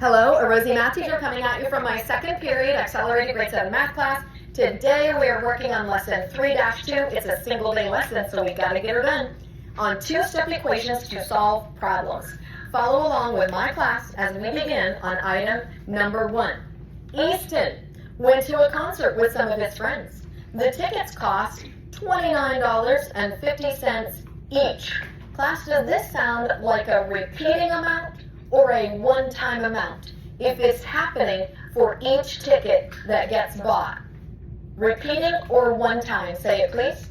Hello, a Rosie math teacher coming at you from my second period accelerated grade 7 math class. Today we are working on lesson 3-2. It's a single day lesson, so we gotta get her done. On two-step equations to solve problems. Follow along with my class as we begin on item number 1. Easton went to a concert with some of his friends. The tickets cost $29.50 each. Class, does this sound like a repeating amount or a one-time amount if it's happening for each ticket that gets bought? Repeating or one time? Say it, please.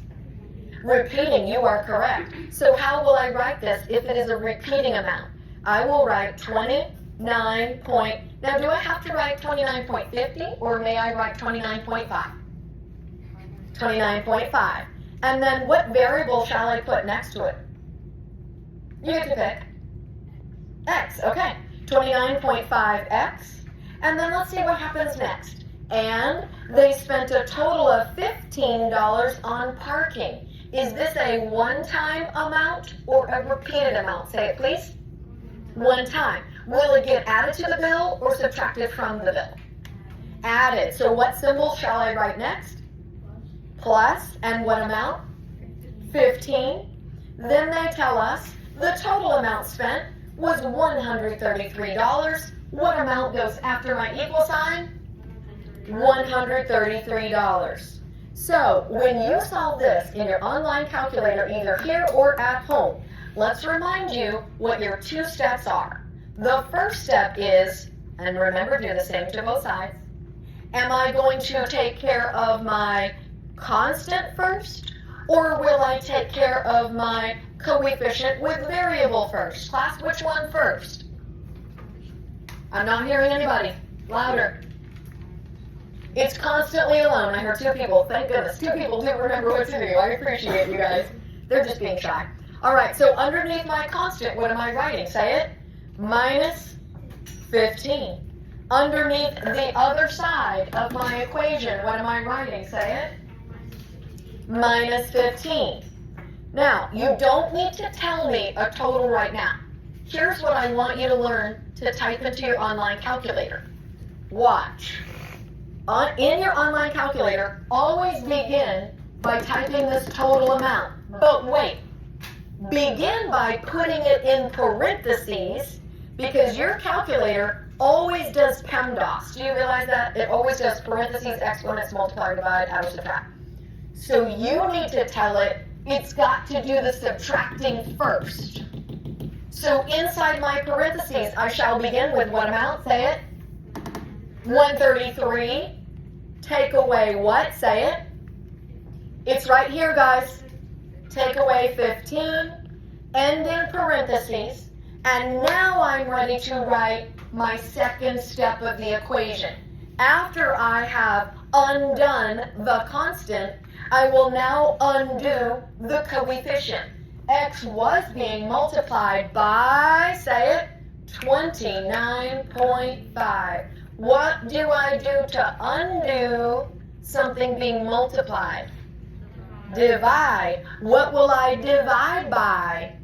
Repeating, you are correct. So how will I write this if it is a repeating amount? I will write 29 point. Now, do I have to write 29.50 or may I write 29.5? 29.5. And then what variable shall I put next to it? You get to pick. X, okay. 29.5x. And then let's see what happens next. And they spent a total of $15 on parking. Is this a one-time amount or a repeated amount? Say it, please. One time. Will it get added to the bill or subtracted from the bill? Added. So what symbol shall I write next? Plus. And what amount? 15. Then they tell us the total amount spent was $133. What amount goes after my equal sign? $133. So when you solve this in your online calculator, either here or at home, let's remind you what your two steps are. The first step is, and remember, do the same to both sides. Am I going to take care of my constant first, or will I take care of my coefficient with variable first? Class, which one first? I'm not hearing anybody. Louder. It's constantly alone. I heard two people. Thank goodness. Two people do remember what to do. I appreciate you guys. They're just being shy. All right, so underneath my constant, what am I writing? Say it. Minus 15. Underneath the other side of my equation, what am I writing? Say it. Minus 15. Now, you don't need to tell me a total right now. Here's what I want you to learn to type into your online calculator. Watch. In your online calculator, always begin by typing this total amount. But wait, begin by putting it in parentheses because your calculator always does PEMDAS. Do you realize that? It always does parentheses, exponents, multiply, divide, add, or subtract. So you need to tell it it's got to do the subtracting first. So inside my parentheses, I shall begin with what amount? Say it. 133. Take away what? Say it. It's right here, guys. Take away 15. End in parentheses. And now I'm ready to write my second step of the equation. After I have undone the constant, I will now undo the coefficient. X was being multiplied by, say it, 29.5. What do I do to undo something being multiplied? Divide. What will I divide by?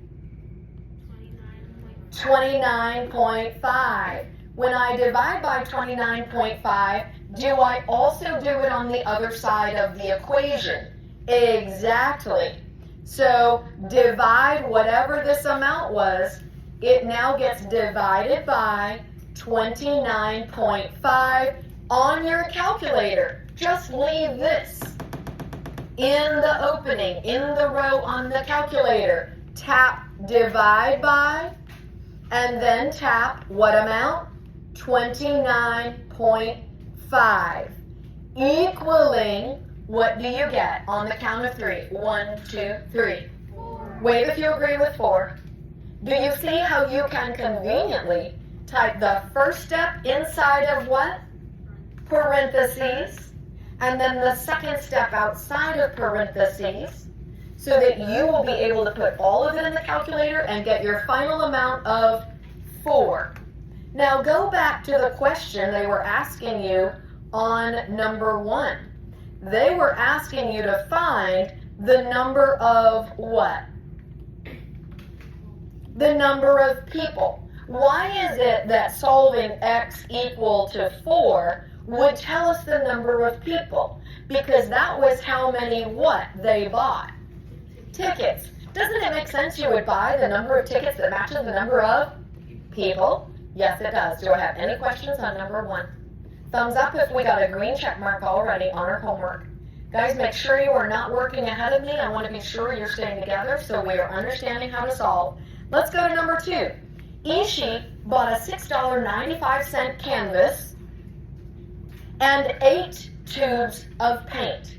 29.5. When I divide by 29.5, do I also do it on the other side of the equation? Exactly. So divide whatever this amount was, it now gets divided by 29.5 on your calculator. Just leave this in the opening, in the row on the calculator. Tap divide by, and then tap what amount? 29.5. Equaling, what do you get on the count of 3? 1, 2, 3. 4. Wave if you agree with 4. Do you see how you can conveniently type the first step inside of what? Parentheses. And then the second step outside of parentheses so that you will be able to put all of it in the calculator and get your final amount of 4. Now go back to the question they were asking you on number 1. They were asking you to find the number of what? The number of people. Why is it that solving x equal to 4 would tell us the number of people? Because that was how many what they bought. Tickets. Doesn't it make sense you would buy the number of tickets that matches the number of people? Yes, it does. Do I have any questions on number 1? Thumbs up if we got a green check mark already on our homework. Guys, make sure you are not working ahead of me. I want to be sure you're staying together so we are understanding how to solve. Let's go to number 2. Ishi bought a $6.95 canvas and 8 tubes of paint.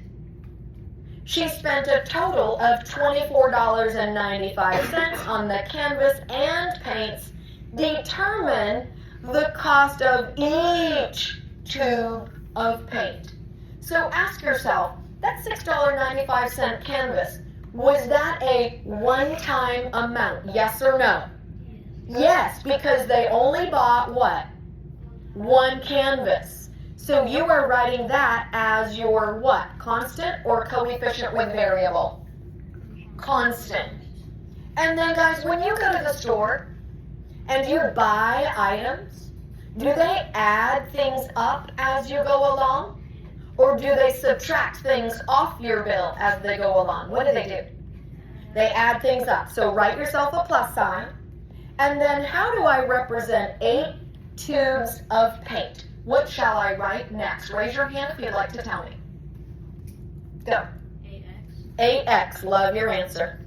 She spent a total of $24.95 on the canvas and paints. Determine the cost of each tube of paint. So ask yourself, that $6.95 canvas, was that a one-time amount? Yes or no? Yes, because they only bought what? One canvas. So you are writing that as your what? Constant or coefficient with variable? Constant. And then guys, when you go to the store and you buy items, do they add things up as you go along? Or do they subtract things off your bill as they go along? What do? They add things up. So write yourself a plus sign. And then how do I represent 8 tubes of paint? What shall I write next? Raise your hand if you'd like to tell me. Go. 8x. 8x. Love your answer.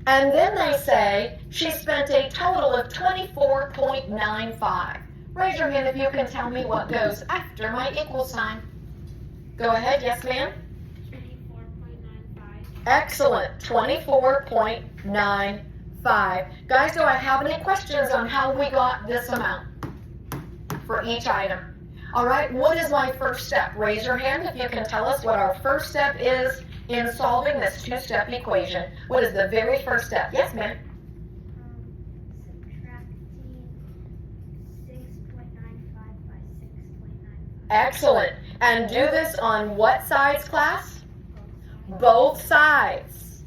And then they say she spent a total of $24.95. Raise your hand if you can tell me what goes after my equal sign. Go ahead. Yes, ma'am? 24.95. Excellent. 24.95. Guys, do I have any questions on how we got this amount for each item? All right. What is my first step? Raise your hand if you can tell us what our first step is in solving this two-step equation. What is the very first step? Yes, ma'am? Subtracting 6.95 by 6.95. Excellent. And do this on what sides, class? Both sides.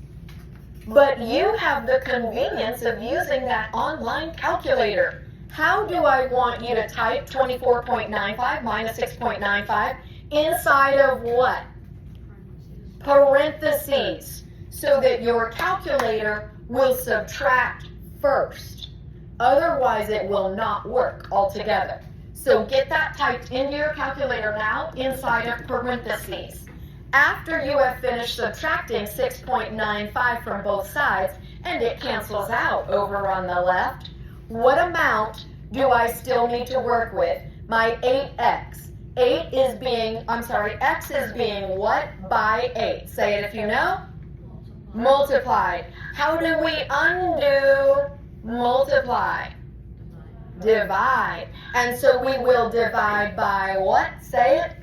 But you have the convenience of using that online calculator. How do I want you to type 24.95 minus 6.95 inside of what? Parentheses. So that your calculator will subtract first. Otherwise, it will not work altogether. So get that typed into your calculator now inside of parentheses. After you have finished subtracting 6.95 from both sides, and it cancels out over on the left, what amount do I still need to work with? My 8x. X is being what by 8? Say it if you know. Multiplied. How do we undo multiply? Divide. And so we will divide by what? Say it.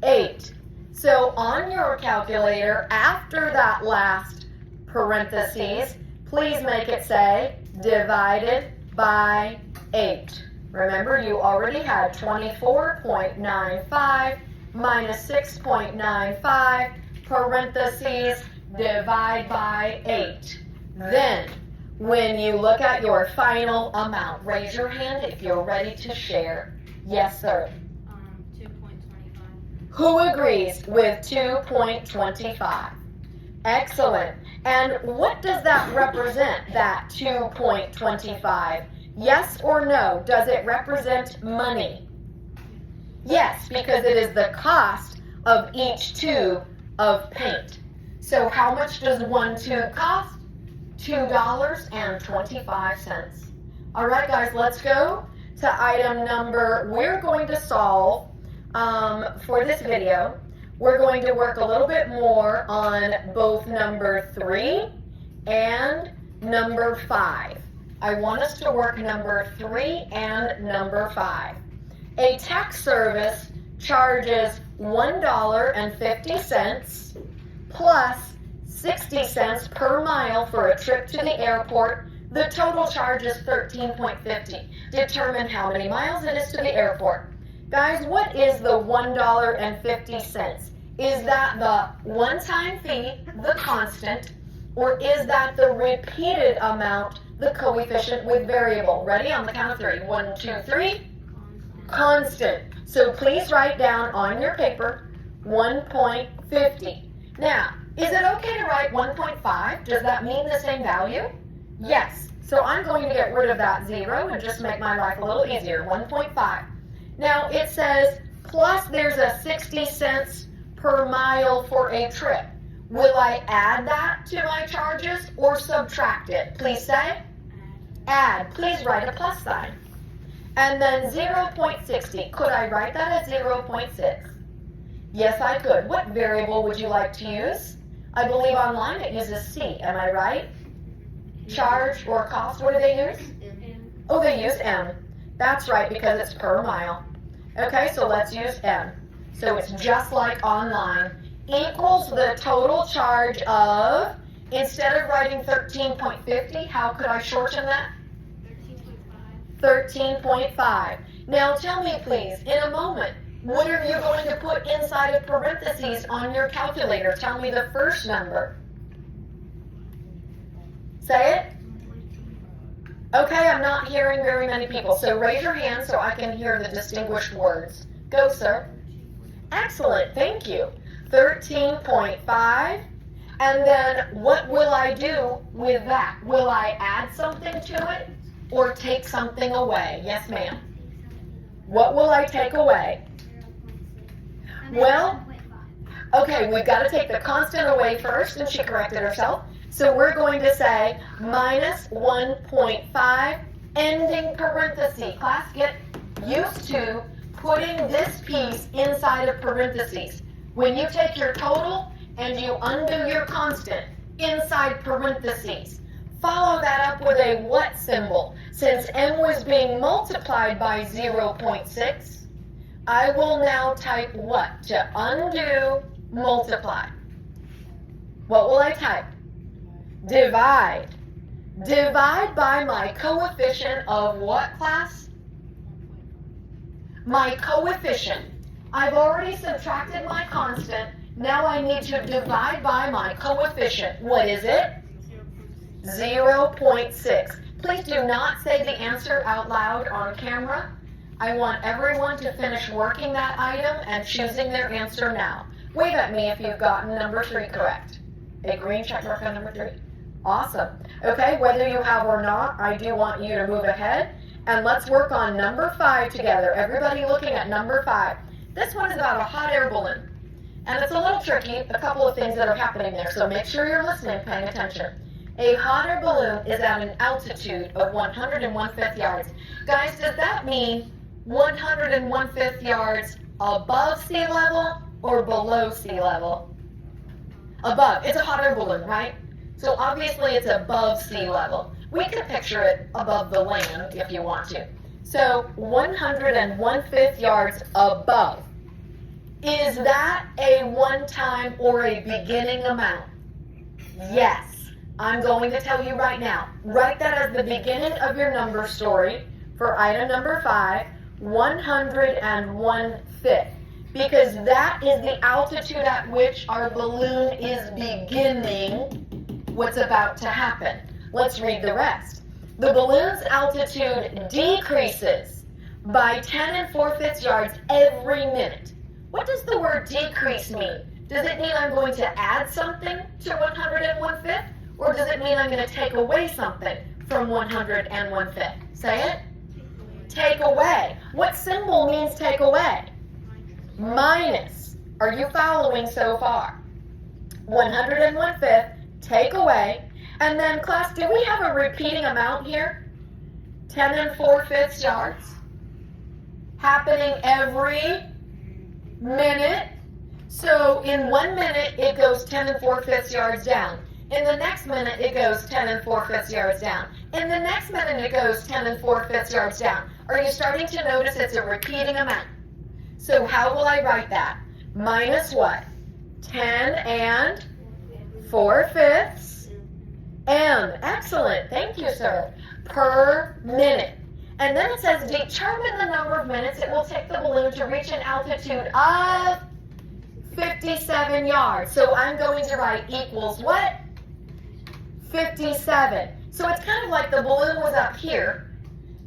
8. So on your calculator, after that last parentheses, please make it say divided by 8. Remember, you already had 24.95 minus 6.95, parentheses, divide by 8. Then, when you look at your final amount, raise your hand if you're ready to share. Yes, sir. 2.25. Who agrees with 2.25? Excellent. And what does that represent, that 2.25? Yes or no? Does it represent money? Yes, because it is the cost of each tube of paint. So how much does one tube cost? $2.25. All right, guys, let's go to item number. We're going to solve for this video. We're going to work a little bit more on both number 3 and number 5. I want us to work number 3 and number 5. A tax service charges $1.50 plus 60 cents per mile for a trip to the airport. The total charge is $13.50. Determine how many miles it is to the airport. Guys, what is the $1.50? Is that the one-time fee, the constant? Or is that the repeated amount, the coefficient with variable? Ready? On the count of 3. 1, 2, 3. Constant. So please write down on your paper 1.50. Now, is it okay to write 1.5? Does that mean the same value? Yes. So I'm going to get rid of that 0 and just make my life a little easier. 1.5. Now it says, plus there's a 60 cents per mile for a trip. Will I add that to my charges or subtract it? Please say. Add. Please write a plus sign. And then 0.60. Could I write that as 0.6? Yes, I could. What variable would you like to use? I believe online it uses C. Am I right? Charge or cost, what do they use? Oh, they use M. That's right, because it's per mile. Okay, so let's use M. So it's just like online. Equals the total charge of, instead of writing 13.50, how could I shorten that? 13.5. Now tell me please, in a moment, what are you going to put inside of parentheses on your calculator? Tell me the first number. Say it. Okay, I'm not hearing very many people, so raise your hand so I can hear the distinguished words. Go, sir. Excellent, thank you. 13.5. And then what will I do with that? Will I add something to it or take something away? Yes, ma'am. What will I take away? Well, okay, we've got to take the constant away first, and she corrected herself. So we're going to say minus 1.5 ending parenthesis. Class, get used to putting this piece inside of parentheses. When you take your total and you undo your constant inside parentheses, follow that up with a what symbol. Since m was being multiplied by 0.6, I will now type what? To undo multiply. What will I type? Divide. Divide by my coefficient of what, class? My coefficient. I've already subtracted my constant. Now I need to divide by my coefficient. What is it? 0.6. Please do not say the answer out loud on camera. I want everyone to finish working that item and choosing their answer now. Wave at me if you've gotten number 3 correct. A green check mark on number 3. Awesome. Okay, whether you have or not, I do want you to move ahead. And let's work on number 5 together. Everybody looking at number 5. This one is about a hot air balloon. And it's a little tricky, a couple of things that are happening there, so make sure you're listening, paying attention. A hot air balloon is at an altitude of 101/5 yards. Guys, does that mean 101/5 yards above sea level or below sea level? Above. It's a hot air balloon, right? So obviously it's above sea level. We can picture it above the land if you want to. So 101/5 yards above. Is that a one-time or a beginning amount? Yes. I'm going to tell you right now. Write that as the beginning of your number story for item number 5, 101/5. Because that is the altitude at which our balloon is beginning what's about to happen. Let's read the rest. The balloon's altitude decreases by 10 4/5 yards every minute. What does the word decrease mean? Does it mean I'm going to add something to 101/5? Or does it mean I'm going to take away something from 101/5? Say it. Take away. What symbol means take away? Minus. Are you following so far? 101/5, take away. And then class, do we have a repeating amount here? 10 4/5 yards. Happening every minute. So in 1 minute, it goes 10 4/5 yards down. In the next minute, it goes 10 4/5 yards down. In the next minute, it goes 10 4/5 yards down. Are you starting to notice it's a repeating amount? So how will I write that? Minus what? 10 and 4/5 m. Excellent. Thank you, sir. Per minute. And then it says determine the number of minutes it will take the balloon to reach an altitude of 57 yards. So I'm going to write equals what? 57. So it's kind of like the balloon was up here,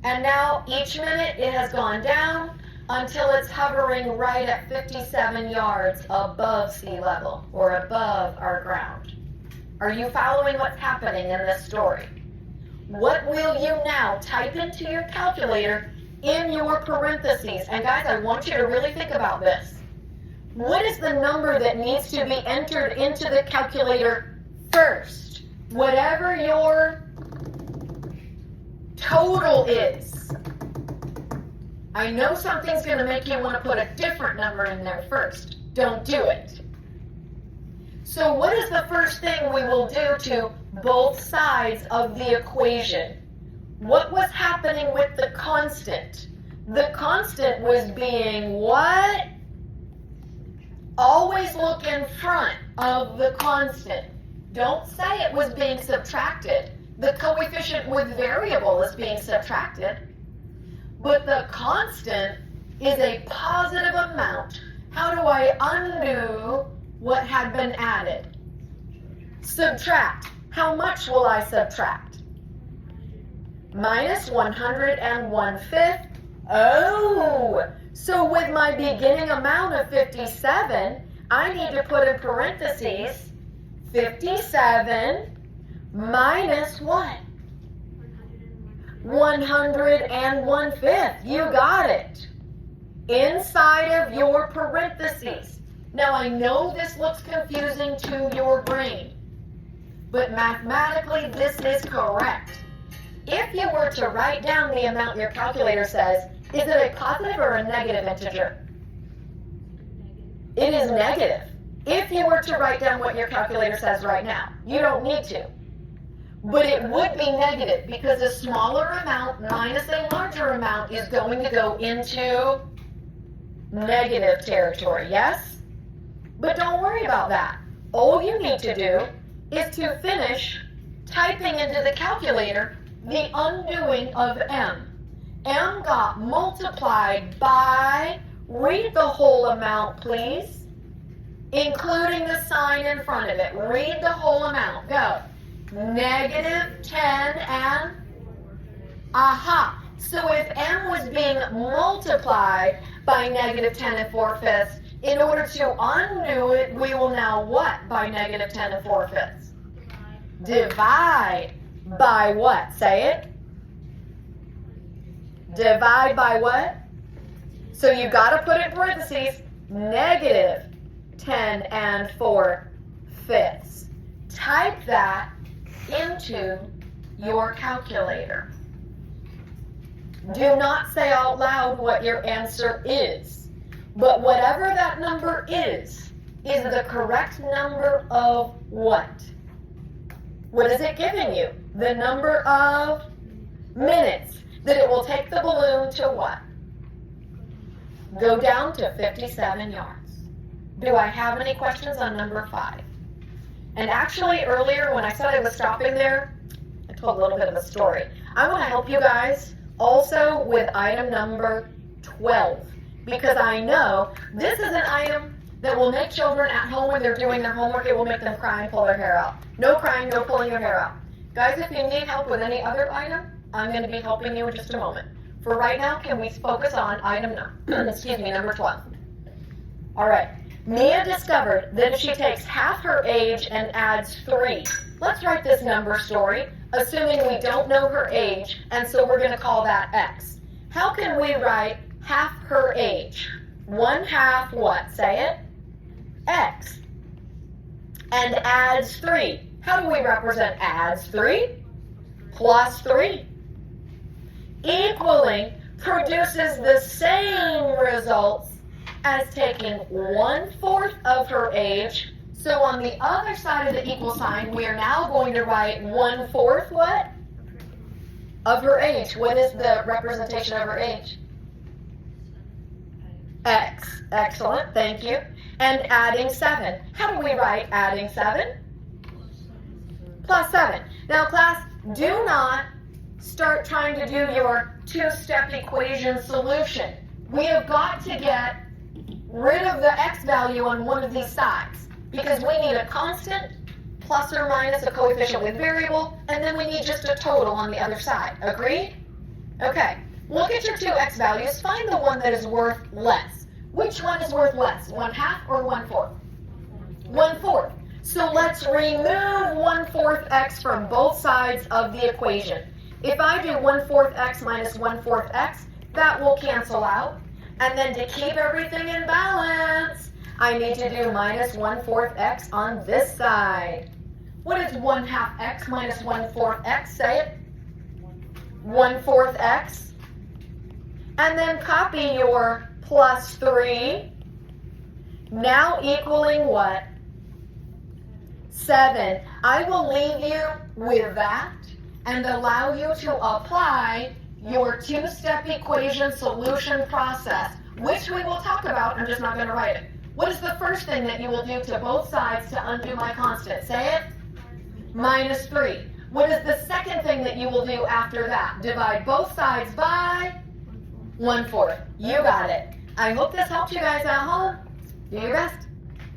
and now each minute it has gone down until it's hovering right at 57 yards above sea level or above our ground. Are you following what's happening in this story? What will you now type into your calculator in your parentheses? And guys, I want you to really think about this. What is the number that needs to be entered into the calculator first? Whatever your total is. I know something's going to make you want to put a different number in there first. Don't do it. So what is the first thing we will do to both sides of the equation? What was happening with the constant? The constant was being what? Always look in front of the constant. Don't say it was being subtracted. The coefficient with variable is being subtracted. But the constant is a positive amount. How do I undo what had been added? Subtract. How much will I subtract? Minus 101/5. Oh, so with my beginning amount of 57, I need to put in parentheses 57 minus what? 101/5. You got it. Inside of your parentheses. Now I know this looks confusing to your brain, but mathematically this is correct. If you were to write down the amount your calculator says, is it a positive or a negative integer? It is negative. If you were to write down what your calculator says right now, you don't need to. But it would be negative because a smaller amount minus a larger amount is going to go into negative territory, yes? But don't worry about that. All you need to do is to finish typing into the calculator the undoing of m. M got multiplied by, read the whole amount please, including the sign in front of it. Read the whole amount. Go. Negative 10 and, aha. So if m was being multiplied by negative 10 4/5, in order to undo it, we will now what by negative 10 4/5? Divide by what? Say it. Divide by what? So you got to put in parentheses negative 10 4/5. Type that into your calculator. Do not say out loud what your answer is, but whatever that number is the correct number of what? What is it giving you? The number of minutes that it will take the balloon to what? Go down to 57 yards. Do I have any questions on number 5? And actually earlier when I said I was stopping there, I told a little bit of a story. I want to help you guys also with item number 12, because I know this is an item that will make children at home when they're doing their homework, it will make them cry and pull their hair out. No crying, no pulling your hair out. Guys, if you need help with any other item, I'm going to be helping you in just a moment. For right now, can we focus on item number 12? All right. Mia discovered that if she takes half her age and adds 3, let's write this number story, assuming we don't know her age, and so we're going to call that X. How can we write half her age? 1/2 what? Say it. X. And adds 3. How do we represent adds 3? Plus 3. Equaling produces the same results as taking 1/4 of her age. So on the other side of the equal sign, we are now going to write 1/4 what? Of her age. What is the representation of her age? X. Excellent. Thank you. And adding 7. How do we write adding 7? Plus 7. Now class, do not start trying to do your two-step equation solution. We have got to get rid of the x value on one of these sides because we need a constant plus or minus a coefficient with variable, and then we need just a total on the other side. Agreed? Okay, look at your two x values. Find the one that is worth less. Which one is worth less, 1/2 or 1/4? 1/4. So let's remove 1/4 x from both sides of the equation. If I do 1/4 x minus 1/4 x, that will cancel out. And then to keep everything in balance, I need to do minus 1/4 x on this side. What is 1/2 x minus 1/4 x? Say it. 1/4 x. And then copy your plus 3. Now equaling what? 7. I will leave you with that and allow you to apply your two-step equation solution process, which we will talk about. I'm just not going to write it. What is the first thing that you will do to both sides to undo my constant? Say it. Minus 3. What is the second thing that you will do after that? Divide both sides by 1/4. You got it. I hope this helped you guys at home. Do your best.